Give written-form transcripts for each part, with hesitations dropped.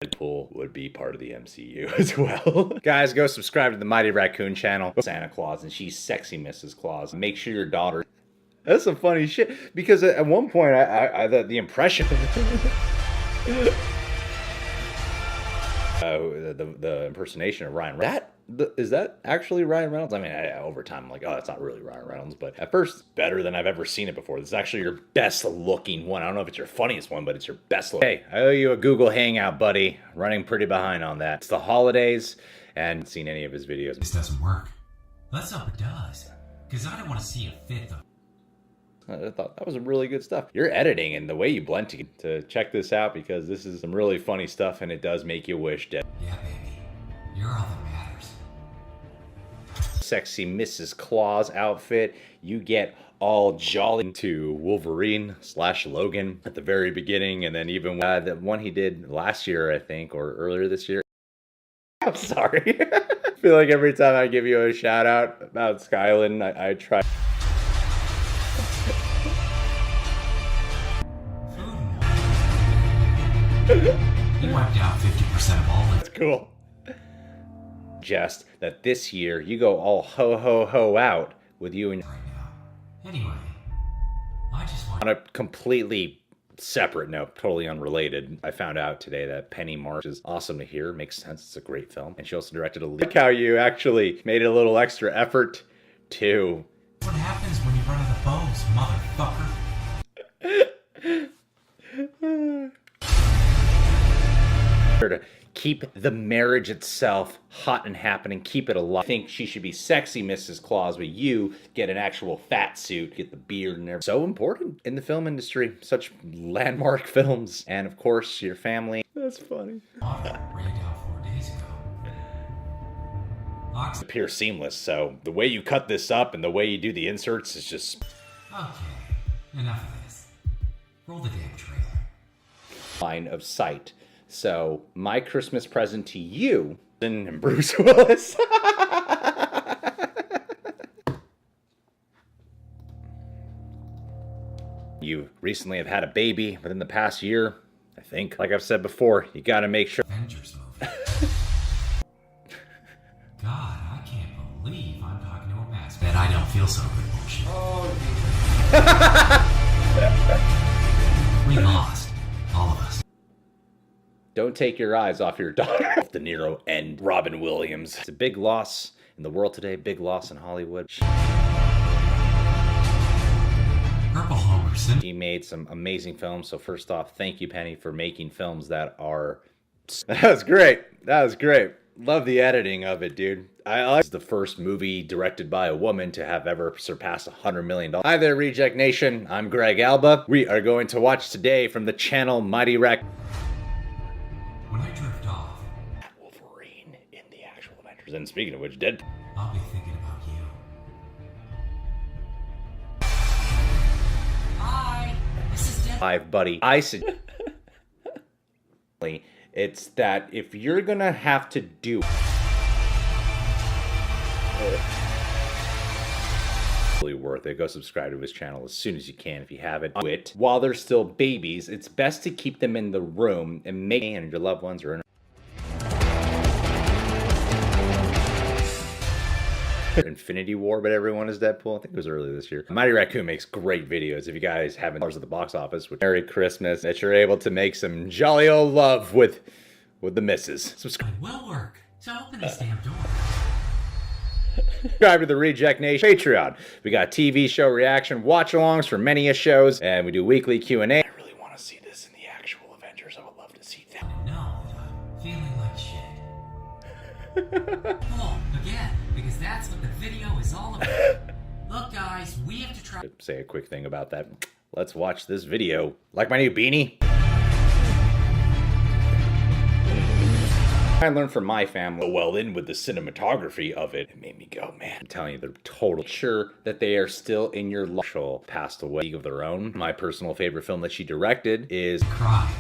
Deadpool would be part of the MCU as well. Guys, go subscribe to the Mighty Raccoon channel. Santa Claus, and she's sexy Mrs. Claus. Make sure your daughter... That's some funny shit, because at one point, the impression... the impersonation of Ryan Reynolds. Is that actually Ryan Reynolds? I mean, over time, I'm like, oh, that's not really Ryan Reynolds. But at first, better than I've ever seen it before. This is actually your best looking one. I don't know if it's your funniest one, but it's your best look. Hey, I owe you a Google Hangout, buddy. Running pretty behind on that. It's the holidays, and seen any of his videos. This doesn't work. Let's hope it does, because I don't want to see a fifth of... I thought that was really good stuff. Your editing and the way you blend to check this out, because this is some really funny stuff, and it does make you wish dead. Yeah, baby. You're all that matters. Sexy Mrs. Claus outfit. You get all jolly into Wolverine / Logan at the very beginning, and then even the one he did last year, I think, or earlier this year. I'm sorry. I feel like every time I give you a shout out about Skyland, I try. You wiped out 50% of all of it. That's cool. Just that this year you go all ho ho ho out with you and right now. Anyway, I just want... On a completely separate note, totally unrelated, I found out today that Penny Marshall is awesome to hear. Makes sense. It's a great film, and she also directed a. Look how you actually made a little extra effort to. What happens when you run out of bones, motherfucker? To keep the marriage itself hot and happening, keep it alive. I think she should be sexy Mrs. Claus, but you get an actual fat suit, get the beard and everything. So important in the film industry, such landmark films, and of course your family. That's funny. Ran down 4 days ago. Appear seamless, so the way you cut this up and the way you do the inserts is just... Okay, enough of this. Roll the damn trailer. Line of sight. So, my Christmas present to you, and Bruce Willis. You recently have had a baby within the past year, I think. Like I've said before, you gotta make sure. Avengers movie. God, I can't believe I'm talking to a mask. That I don't feel so good bullshit. Oh, we lost. All of us. Don't take your eyes off your daughter. De Niro and Robin Williams. It's a big loss in the world today, big loss in Hollywood. Purple Homerson. She made some amazing films, so first off, thank you, Penny, for making films that are... That was great. That was great. Love the editing of it, dude. I like the first movie directed by a woman to have ever surpassed $100 million. Hi there, Reject Nation. I'm Greg Alba. We are going to watch today from the channel Mighty Raccoon. When I drift off, Wolverine in the actual Avengers. And speaking of which, Deadpool. I'll be thinking about you. Hi, this is Deadpool. Hi, buddy. I suggest it's that if you're gonna have to do really worth it, go subscribe to his channel as soon as you can if you haven't. Do it while they're still babies. It's best to keep them in the room and make and your loved ones are in Infinity War, but everyone is Deadpool. I think it was earlier this year. Mighty Raccoon makes great videos. If you guys haven't at the box office, with Merry Christmas, that you're able to make some jolly old love with the missus. It will work. So open this damn door. Subscribe to the Reject Nation Patreon. We got TV show reaction, watch-alongs for many a shows, and we do weekly Q&A. I really want to see this in the actual Avengers. I would love to see that. No, I'm feeling like shit. Oh, again, because that's what the video is all about. Look, guys, we have to try. Say a quick thing about that. Let's watch this video. Like my new beanie? I learned from my family well in with the cinematography of it. It made me go, man. I'm telling you, they're total sure that they are still in your life. Passed away, League of Their Own. My personal favorite film that she directed is Cry.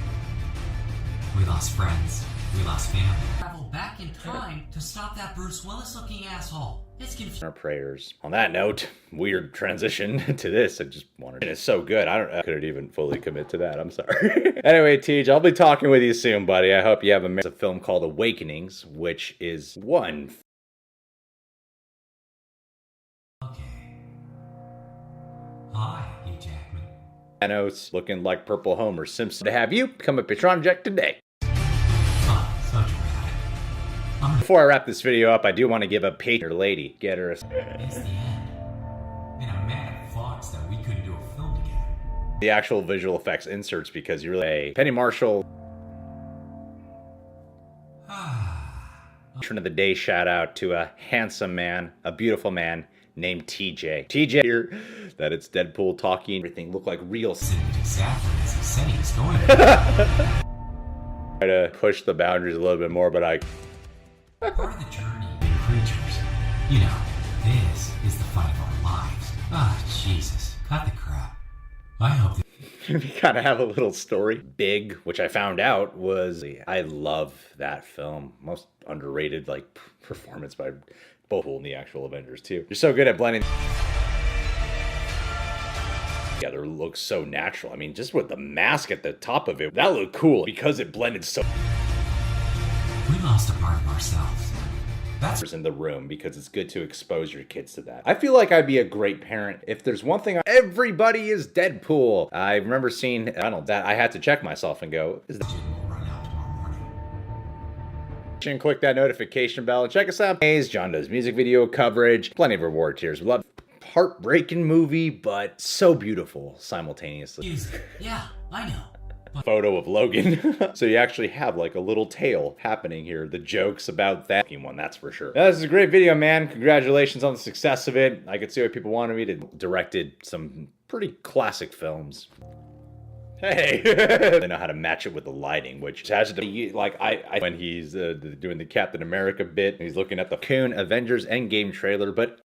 We lost friends. We lost family. Travel back in time to stop that Bruce Willis looking asshole. It's confusing. Our prayers. On that note, weird transition to this. I just wanted. And it's so good. I couldn't even fully commit to that. I'm sorry. Anyway, Tej, I'll be talking with you soon, buddy. I hope you have a film called Awakenings, which is one. Okay. Hi, Hugh Jackman. Thanos looking like Purple Homer Simpson. To have you become a Patron Jack today. Oh, so dramatic. Before I wrap this video up, I do want to give a patron lady. Get her a... It's the end. And I'm mad at Fox that we couldn't do a film together. The actual visual effects inserts because you're a Penny Marshall. Patron of the day shout out to a handsome man, a beautiful man named TJ. TJ here, that it's Deadpool talking, everything looked like real. Exactly as he said he was going to. Try to push the boundaries a little bit more, but I... Part of the journey in creatures. You know, this is the fight of our lives. Ah, Jesus. Cut the crap. I hope that... We kind of have a little story. Big, which I found out was... I love that film. Most underrated, like, performance by Deadpool in the actual Avengers, too. You're so good at blending... together. Looks so natural. I mean, just with the mask at the top of it, that looked cool because it blended so... We lost a part of ourselves. That's in the room because it's good to expose your kids to that. I feel like I'd be a great parent if there's one thing. Everybody is Deadpool. I remember seeing, I don't know, that I had to check myself and go, is that... will run out tomorrow morning. Click that notification bell and check us out. John does music video coverage, plenty of reward tiers. We love heartbreaking movie, but so beautiful simultaneously. Yeah, I know. Photo of Logan. So you actually have like a little tale happening here. The jokes about that one, that's for sure. This is a great video, man. Congratulations on the success of it. I could see what people wanted me to. Directed some pretty classic films. Hey, they know how to match it with the lighting, which has to be like when he's doing the Captain America bit, and he's looking at the Avengers Endgame trailer, but